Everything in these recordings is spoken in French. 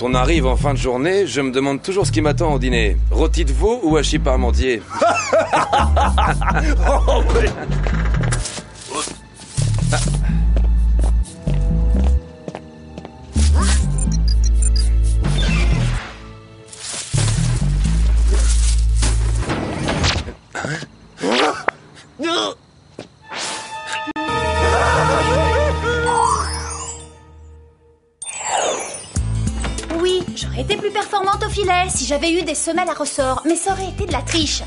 Quand on arrive en fin de journée, je me demande toujours ce qui m'attend au dîner. Rôti de veau ou hachis parmentier? Oh, mais... Oui, j'aurais été plus performante au filet si j'avais eu des semelles à ressort, mais ça aurait été de la triche.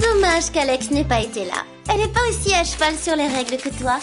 Dommage qu'Alex n'ait pas été là. Elle n'est pas aussi à cheval sur les règles que toi.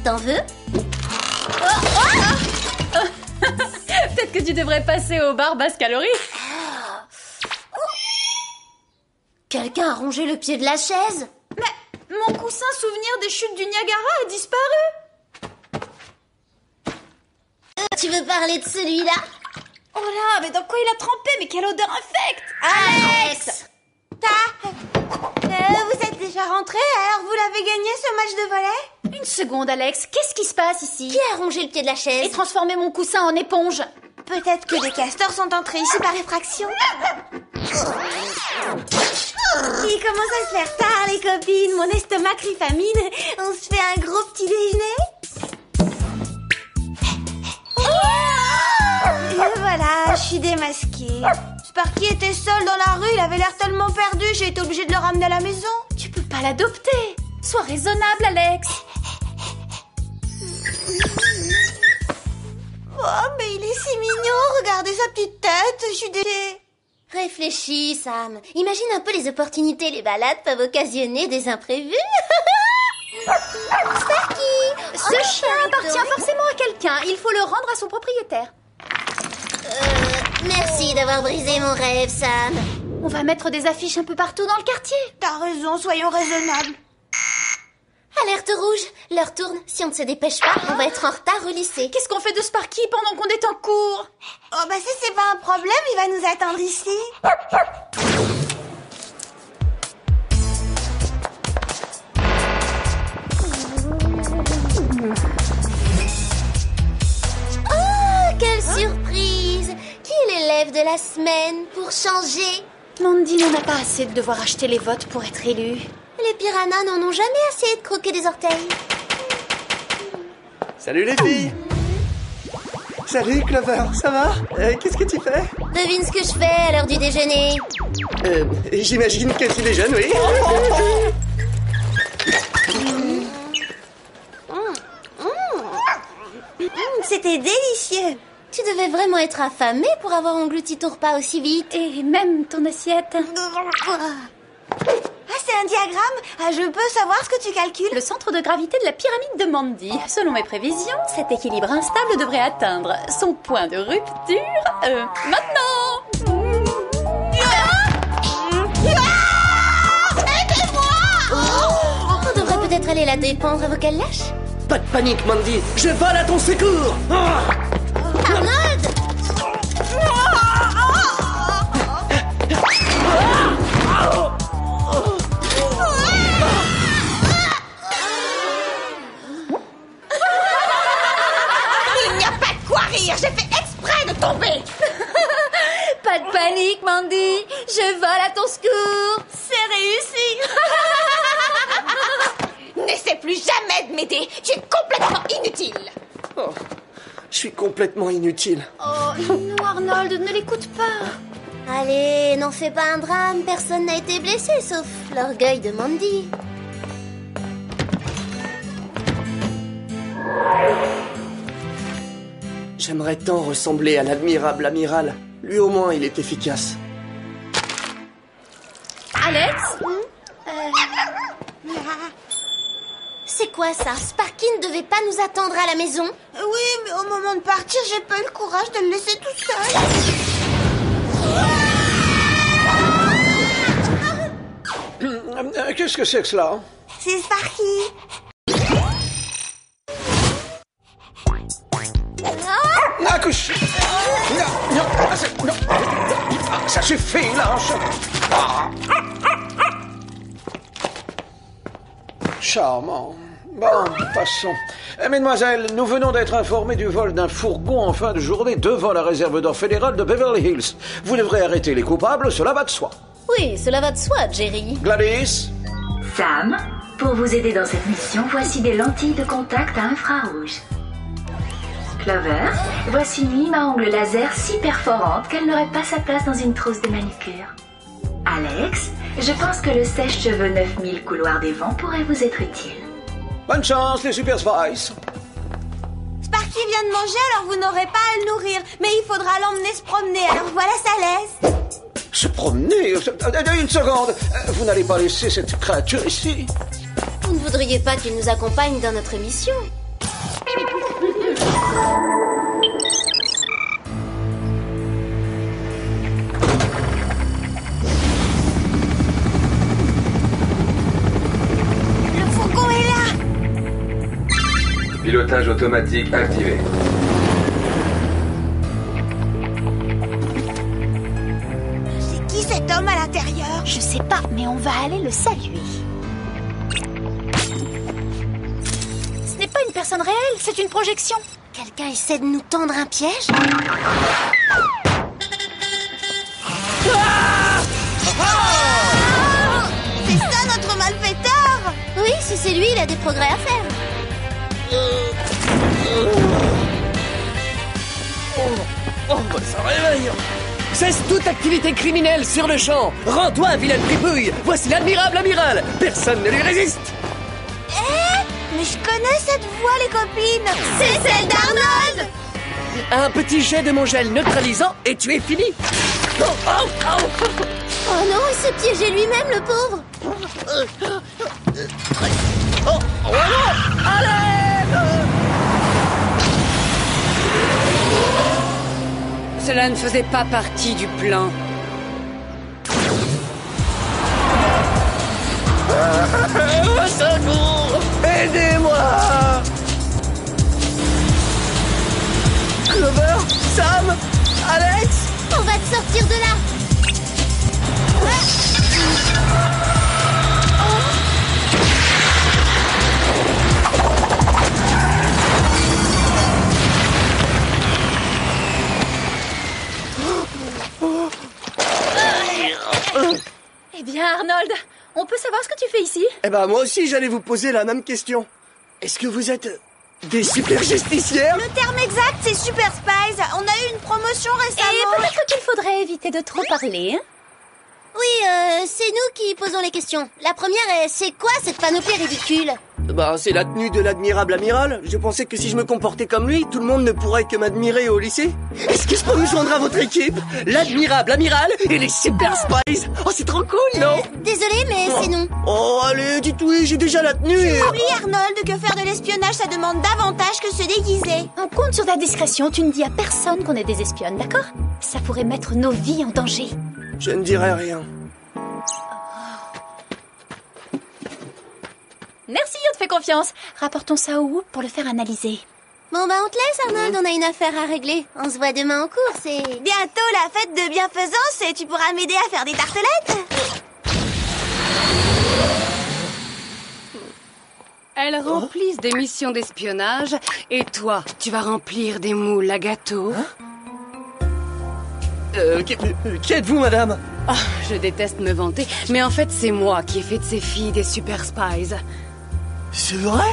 T'en veux? Peut-être que tu devrais passer au bar basse calorie. Quelqu'un a rongé le pied de la chaise? Mais mon coussin souvenir des chutes du Niagara a disparu. Tu veux parler de celui-là? Oh là, mais dans quoi il a trempé? Mais quelle odeur infecte! Alex! Vous êtes déjà rentré, alors vous l'avez gagné ce match de volley? Une seconde, Alex, qu'est-ce qui se passe ici? Qui a rongé le pied de la chaise? Et transformé mon coussin en éponge. Peut-être que les castors sont entrés ici par effraction. Il commence à se faire tard, les copines. Mon estomac crie famine. On se fait un gros petit déjeuner? Et voilà, je suis démasquée. Sparky était seul dans la rue, il avait l'air tellement perdu, j'ai été obligée de le ramener à la maison. Tu peux pas l'adopter. Sois raisonnable, Alex. Oh, mais il est si mignon, regardez sa petite tête, je suis désolée. Réfléchis, Sam. Imagine un peu les opportunités, les balades peuvent occasionner des imprévus. Sparky! Ce chien appartient forcément à quelqu'un. Il faut le rendre à son propriétaire. Merci d'avoir brisé mon rêve, Sam. On va mettre des affiches un peu partout dans le quartier. T'as raison, soyons raisonnables. Alerte rouge, l'heure tourne. Si on ne se dépêche pas, on va être en retard au lycée. Qu'est-ce qu'on fait de Sparky pendant qu'on est en cours? Oh, bah ça c'est pas un problème, il va nous attendre ici. Oh, quelle surprise! Qui est l'élève de la semaine pour changer? Mandy n'en a pas assez de devoir acheter les votes pour être élue. Les piranhas n'en ont jamais assez de croquer des orteils. Salut les filles. Salut Clover, ça va? Qu'est-ce que tu fais? Devine ce que je fais à l'heure du déjeuner. J'imagine que tu déjeunes, oui. C'était délicieux. Tu devais vraiment être affamé pour avoir englouti ton repas aussi vite. Et même ton assiette. Ah, c'est un diagramme? Ah, je peux savoir ce que tu calcules? Le centre de gravité de la pyramide de Mandy. Selon mes prévisions, cet équilibre instable devrait atteindre son point de rupture maintenant. On devrait peut-être aller la dépendre avant qu'elle lâche. Pas de panique, Mandy. Je vole à ton secours. Arnold! Il n'y a pas de quoi rire, j'ai fait exprès de tomber. Pas de panique, Mandy. Je vole à ton secours. C'est réussi. N'essaie plus jamais de m'aider, tu es complètement inutile. Oh, je suis complètement inutile. Oh non, Arnold, ne l'écoute pas. Allez, n'en fais pas un drame, personne n'a été blessé sauf l'orgueil de Mandy. J'aimerais tant ressembler à l'admirable amiral. Lui au moins, il est efficace. Alex? C'est quoi ça? Sparky ne devait pas nous attendre à la maison? Oui, mais au moment de partir, j'ai pas eu le courage de le laisser tout seul. Qu'est-ce que c'est que cela? C'est Sparky. Accouche! Non, non, ça suffit, lâche! Charmant. Bon, passons. Mesdemoiselles, nous venons d'être informés du vol d'un fourgon en fin de journée devant la réserve d'or fédérale de Beverly Hills. Vous devrez arrêter les coupables, cela va de soi. Oui, cela va de soi, Jerry. Gladys? Sam, pour vous aider dans cette mission, voici des lentilles de contact à infrarouge. Clover, voici une lime à ongles laser si perforante qu'elle n'aurait pas sa place dans une trousse de manucure. Alex, je pense que le sèche-cheveux 9000 couloirs des vents pourrait vous être utile. Bonne chance, les Super Spice. Sparky vient de manger, alors vous n'aurez pas à le nourrir. Mais il faudra l'emmener se promener, alors voilà sa laisse. Se promener? Une seconde. Vous n'allez pas laisser cette créature ici? Vous ne voudriez pas qu'il nous accompagne dans notre mission? Le fourgon est là. Pilotage automatique activé. C'est qui cet homme à l'intérieur? Je sais pas, mais on va aller le saluer. Ce n'est pas une personne réelle, c'est une projection. Quelqu'un essaie de nous tendre un piège? C'est ça notre malfaiteur. Oui, si c'est lui, il a des progrès à faire. Ça réveille. Cesse toute activité criminelle sur le champ. Rends-toi, vilaine fripouille. Voici l'admirable amiral. Personne ne lui résiste. Mais je connais cette voix, les copines. C'est celle d'Arnold. Un petit jet de mon gel neutralisant et tu es fini. Oh, oh, oh. Oh non, il s'est piégé lui-même, le pauvre. Oh, oh, non. Cela ne faisait pas partie du plan. Secours! Aidez-moi! Clover? Sam? Alex? On va te sortir de là. Eh bien, Arnold, on peut savoir ce que tu fais ici? Eh ben, moi aussi, j'allais vous poser la même question. Est-ce que vous êtes des super justicières? Le terme exact, c'est Super Spies. On a eu une promotion Et récemment. peut-être qu'il faudrait éviter de trop parler, hein? Oui, c'est nous qui posons les questions. La première est, c'est quoi cette panoplie ridicule? Bah, c'est la tenue de l'admirable amiral. Je pensais que si je me comportais comme lui, tout le monde ne pourrait que m'admirer au lycée. Est-ce que je peux me joindre à votre équipe? L'admirable amiral et les Super Spies. Oh, c'est trop cool, non? Désolé, mais c'est non. Oh, allez, dites oui, j'ai déjà la tenue. et- Oublie, Arnold, que faire de l'espionnage, ça demande davantage que se déguiser. On compte sur ta discrétion, tu ne dis à personne qu'on est des espionnes, d'accord? Ça pourrait mettre nos vies en danger. Je ne dirai rien. Merci, on te fait confiance. Rapportons ça au Whoop pour le faire analyser. Bon, bah, on te laisse, Arnold, on a une affaire à régler. On se voit demain en cours, c'est... Bientôt la fête de bienfaisance et tu pourras m'aider à faire des tartelettes. Elles remplissent des missions d'espionnage et toi, tu vas remplir des moules à gâteau. Qui êtes-vous, madame? Ah, je déteste me vanter, mais en fait, c'est moi qui ai fait de ces filles des Super Spies. C'est vrai?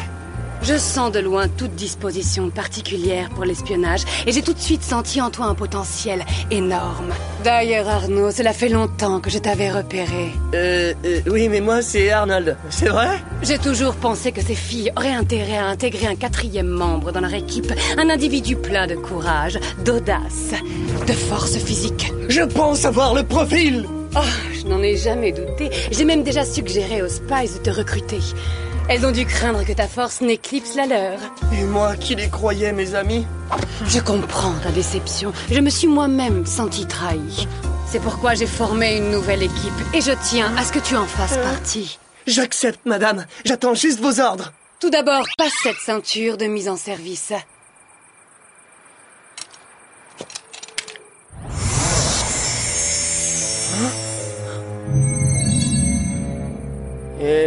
Je sens de loin toute disposition particulière pour l'espionnage et j'ai tout de suite senti en toi un potentiel énorme. D'ailleurs, Arnaud, cela fait longtemps que je t'avais repéré. Oui, mais moi, c'est Arnold. C'est vrai? J'ai toujours pensé que ces filles auraient intérêt à intégrer un 4e membre dans leur équipe, un individu plein de courage, d'audace, de force physique. Je pense avoir le profil! Oh, je n'en ai jamais douté. J'ai même déjà suggéré aux Spies de te recruter. Elles ont dû craindre que ta force n'éclipse la leur. Et moi qui les croyais, mes amis? Je comprends ta déception. Je me suis moi-même sentie trahie. C'est pourquoi j'ai formé une nouvelle équipe et je tiens à ce que tu en fasses partie. J'accepte, madame. J'attends juste vos ordres. Tout d'abord, passe cette ceinture de mise en service.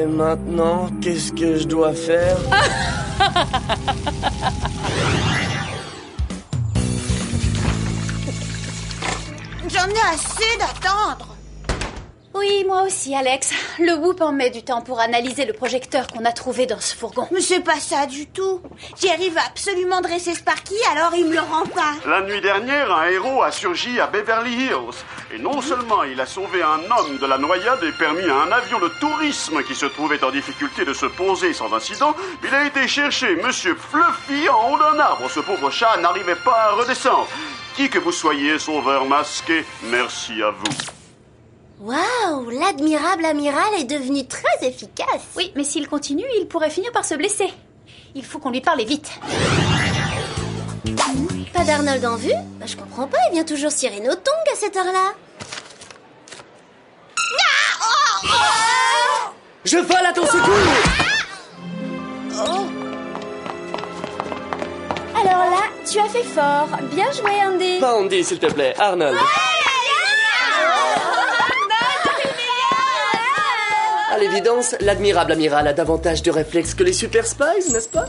Et maintenant, qu'est-ce que je dois faire? J'en ai assez d'attendre. Oui, moi aussi, Alex. Le Whoop en met du temps pour analyser le projecteur qu'on a trouvé dans ce fourgon. Mais c'est pas ça du tout. Jerry va absolument dresser Sparky, alors il me le rend pas. La nuit dernière, un héros a surgi à Beverly Hills. Et non seulement il a sauvé un homme de la noyade et permis à un avion de tourisme qui se trouvait en difficulté de se poser sans incident, il a été chercher Monsieur Fluffy en haut d'un arbre. Ce pauvre chat n'arrivait pas à redescendre. Qui que vous soyez, sauveur masqué, merci à vous. Waouh, l'admirable amiral est devenu très efficace. Oui, mais s'il continue, il pourrait finir par se blesser. Il faut qu'on lui parle vite. Pas d'Arnold en vue? Je comprends pas, il vient toujours cirer nos tongs à cette heure-là. Je vole à ton secours! Alors là, tu as fait fort. Bien joué, Andy. Pas Andy, s'il te plaît, Arnold. À l'évidence, l'admirable amiral a davantage de réflexes que les Super Spies, n'est-ce pas?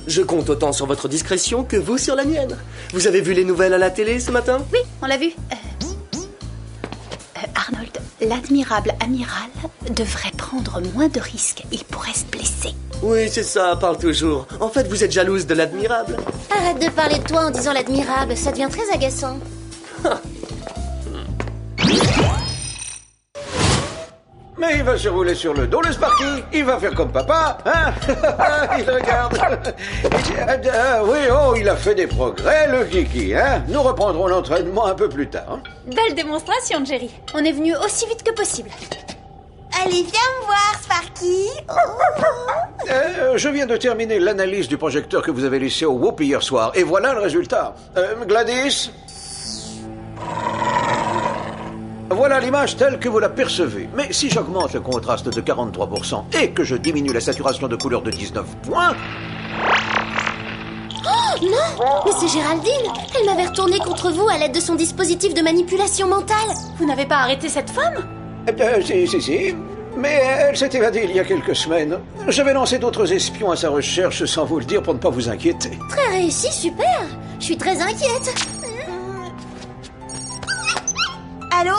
Je compte autant sur votre discrétion que vous sur la mienne. Vous avez vu les nouvelles à la télé ce matin? Oui, on l'a vu. Arnold, l'admirable amiral devrait prendre moins de risques. Il pourrait se blesser. Oui, c'est ça, parle toujours. En fait, vous êtes jalouse de l'admirable. Arrête de parler de toi en disant l'admirable, ça devient très agaçant. Mais il va se rouler sur le dos, le Sparky. Il va faire comme papa, hein? Il regarde. Oui, oh, il a fait des progrès, le Kiki, hein? Nous reprendrons l'entraînement un peu plus tard. Belle démonstration, Jerry. On est venu aussi vite que possible. Allez, viens me voir, Sparky. Je viens de terminer l'analyse du projecteur que vous avez laissé au Whoop hier soir. Et voilà le résultat. Gladys? Voilà l'image telle que vous la percevez. Mais si j'augmente le contraste de 43% et que je diminue la saturation de couleur de 19 points... Oh non! Mais c'est Géraldine! Elle m'avait retourné contre vous à l'aide de son dispositif de manipulation mentale. Vous n'avez pas arrêté cette femme? Si. Mais elle s'est évadée il y a quelques semaines. J'avais lancé d'autres espions à sa recherche sans vous le dire pour ne pas vous inquiéter. Très réussi, super! Je suis très inquiète. Allô?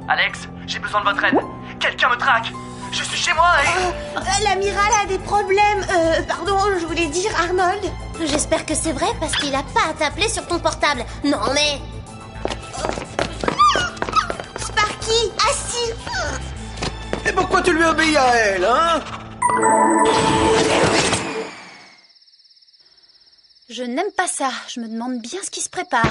Alex, j'ai besoin de votre aide. Quelqu'un me traque. Je suis chez moi et... L'amiral a des problèmes. Pardon, je voulais dire Arnold. J'espère que c'est vrai parce qu'il a pas à t'appeler sur ton portable. Non mais... Sparky, assis. Et pourquoi tu lui obéis à elle, hein? Je n'aime pas ça. Je me demande bien ce qui se prépare.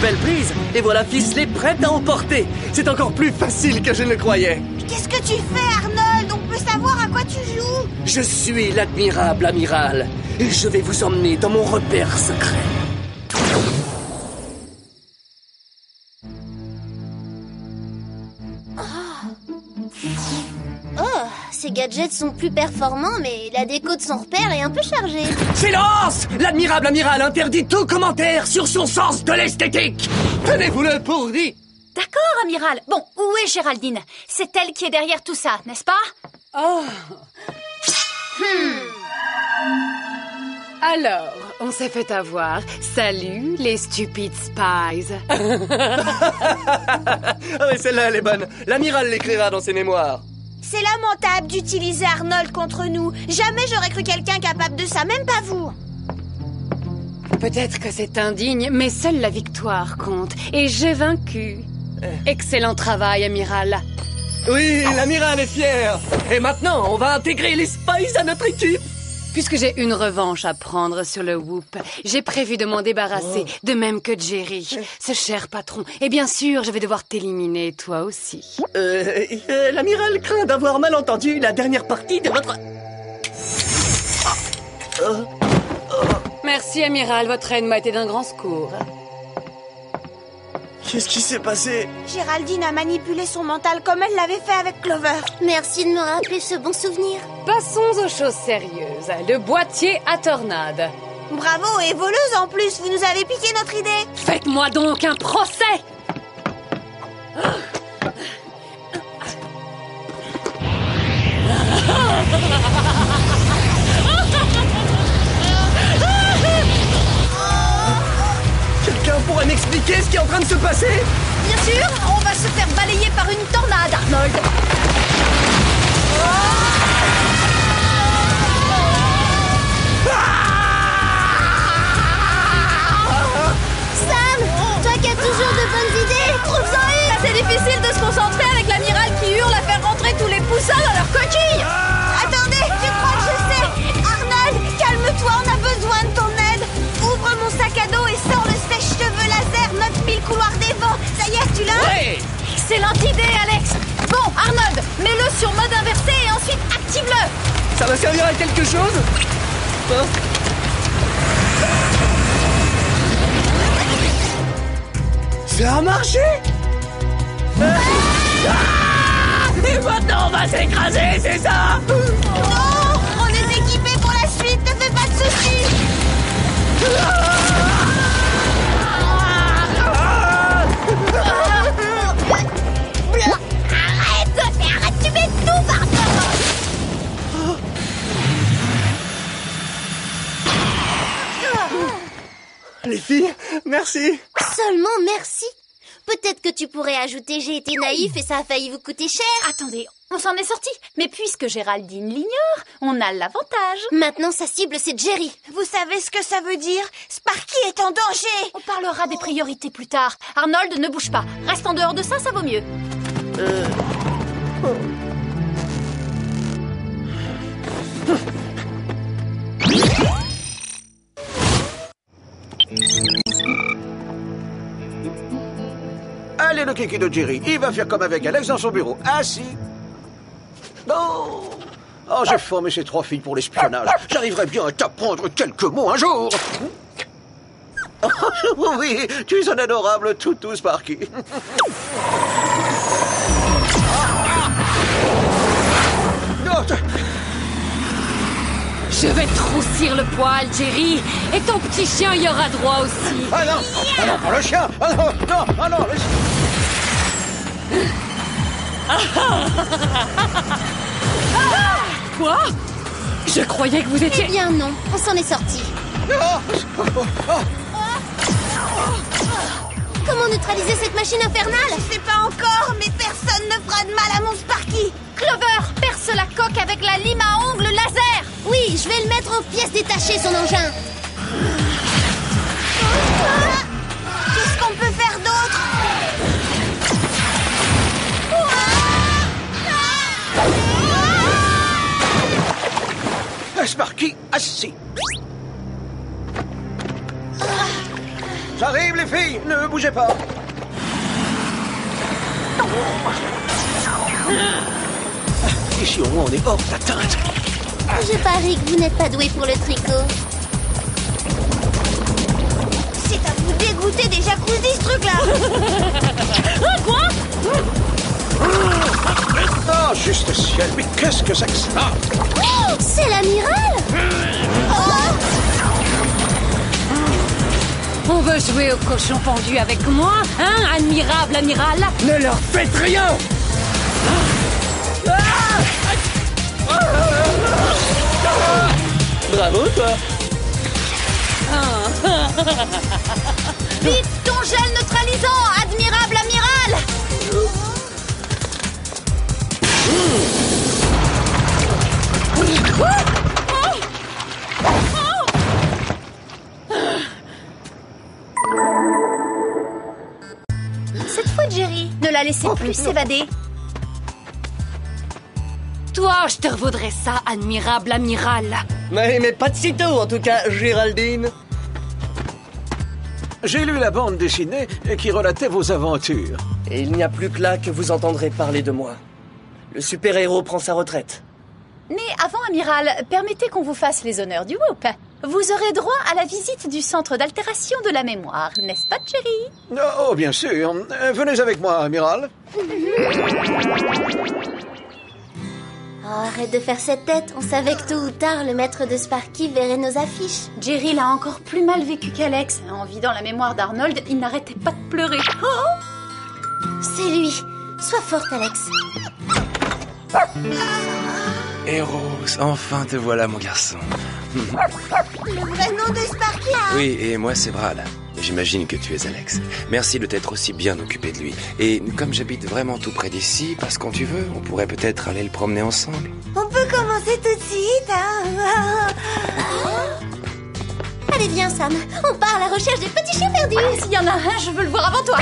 Belle prise. Et voilà ficelée prête à emporter. C'est encore plus facile que je ne le croyais. Qu'est-ce que tu fais, Arnold? On peut savoir à quoi tu joues? Je suis l'admirable amiral. Et je vais vous emmener dans mon repère secret. Oh, ces gadgets sont plus performants, mais la déco de son repère est un peu chargée. Silence! L'admirable amiral interdit tout commentaire sur son sens de l'esthétique. Tenez-vous-le pour dit. D'accord, amiral. Bon, où est Géraldine? C'est elle qui est derrière tout ça, n'est-ce pas? Oh. Alors, on s'est fait avoir. Salut, les stupides spies. Ah oui, celle-là, elle est bonne. L'amiral l'écrira dans ses mémoires. C'est lamentable d'utiliser Arnold contre nous. Jamais j'aurais cru quelqu'un capable de ça, même pas vous. Peut-être que c'est indigne, mais seule la victoire compte. Et j'ai vaincu. Excellent travail, amiral. Oui, l'amiral est fier. Et maintenant, on va intégrer les Spies à notre équipe. Puisque j'ai une revanche à prendre sur le Whoop, j'ai prévu de m'en débarrasser, de même que Jerry, ce cher patron. Et bien sûr, je vais devoir t'éliminer, toi aussi. L'amiral craint d'avoir mal entendu la dernière partie de votre... Merci, amiral, votre aide m'a été d'un grand secours. Qu'est-ce qui s'est passé? Géraldine a manipulé son mental comme elle l'avait fait avec Clover. Merci de me rappeler ce bon souvenir. Passons aux choses sérieuses. Le boîtier à tornade. Bravo, et voleuse en plus, vous nous avez piqué notre idée. Faites-moi donc un procès! Quelqu'un pourrait m'expliquer ce qui est en train de se passer? Bien sûr, on va se faire balayer par une tornade, Arnold. Sam, toi qui as toujours de bonnes idées, trouve-en une. C'est difficile de se concentrer avec l'amiral qui hurle à faire rentrer tous les poussins dans leur coquille. Attendez, je crois que je sais. Arnold, calme-toi, on a besoin de ton aide. Ouvre mon sac à dos et sors le sèche-cheveux laser, note 1000 couloirs des vents. Ça y est, tu l'as? Ouais! Excellente idée, Alex. Bon, Arnold, mets-le sur mode inversé et ensuite active-le. Ça va servir à quelque chose? Hein? Ça a marché! Et maintenant on va s'écraser, c'est ça? Non, on est équipés pour la suite, ne fais pas de soucis. Arrête, tu mets tout par terre. Les filles, merci! Seulement merci. Peut-être que tu pourrais ajouter j'ai été naïf et ça a failli vous coûter cher. Attendez, on s'en est sorti. Mais puisque Géraldine l'ignore, on a l'avantage. Maintenant sa cible c'est Jerry. Vous savez ce que ça veut dire? Sparky est en danger. On parlera des priorités plus tard. Arnold, ne bouge pas. Reste en dehors de ça, ça vaut mieux. Allez, le kiki de Jerry, il va faire comme avec Alex dans son bureau, assis. Oh, j'ai formé ces 3 filles pour l'espionnage. J'arriverai bien à t'apprendre quelques mots un jour. Oui, tu es un adorable toutou, Sparky. Je vais te roussir le poil, Jerry. Et ton petit chien y aura droit aussi. Ah non, pas le chien. Ah non, le chien. Quoi? Je croyais que vous étiez... Eh bien non, on s'en est sorti. Comment neutraliser cette machine infernale? Je sais pas encore, mais personne ne fera de mal à mon Sparky. Clover, perce la coque avec la lime à ongles laser. Oui, je vais le mettre en pièces détachées, son engin. Qu'est-ce qu'on peut faire d'autre? Sparky, assis. J'arrive, les filles, ne bougez pas. Ici, au moins, on est hors d'atteinte. Je parie que vous n'êtes pas doué pour le tricot. C'est à vous dégoûter des jacuzzis, ce truc-là. Quoi? Oh, juste ciel, mais qu'est-ce que c'est que ça? Oh, c'est l'amiral. On veut jouer au cochon pendu avec moi, hein, admirable amiral? Ne leur faites rien! Bravo, toi! Vite, ton gel neutralisant, admirable amiral! Cette fois, Jerry, ne la laissez plus s'évader. Toi, je te revaudrais ça, admirable amiral. Mais pas de sitôt, en tout cas, Géraldine. J'ai lu la bande dessinée qui relatait vos aventures. Et il n'y a plus que là que vous entendrez parler de moi. Le super-héros prend sa retraite. Mais avant, amiral, permettez qu'on vous fasse les honneurs du Whoop. Vous aurez droit à la visite du centre d'altération de la mémoire, n'est-ce pas, Jerry? Oh, bien sûr. Venez avec moi, amiral. Oh, arrête de faire cette tête. On savait que tôt ou tard, le maître de Sparky verrait nos affiches. Jerry l'a encore plus mal vécu qu'Alex. En vidant la mémoire d'Arnold, il n'arrêtait pas de pleurer. C'est lui. Sois forte, Alex. Eros, enfin te voilà, mon garçon. Le vrai nom de Sparky. Oui, et moi c'est Brad. J'imagine que tu es Alex. Merci de t'être aussi bien occupé de lui. Et comme j'habite vraiment tout près d'ici, passe quand tu veux, on pourrait peut-être aller le promener ensemble. On peut commencer tout de suite, hein. Allez, viens, Sam. On part à la recherche des petits chiens perdus. S'il y en a un, je veux le voir avant toi.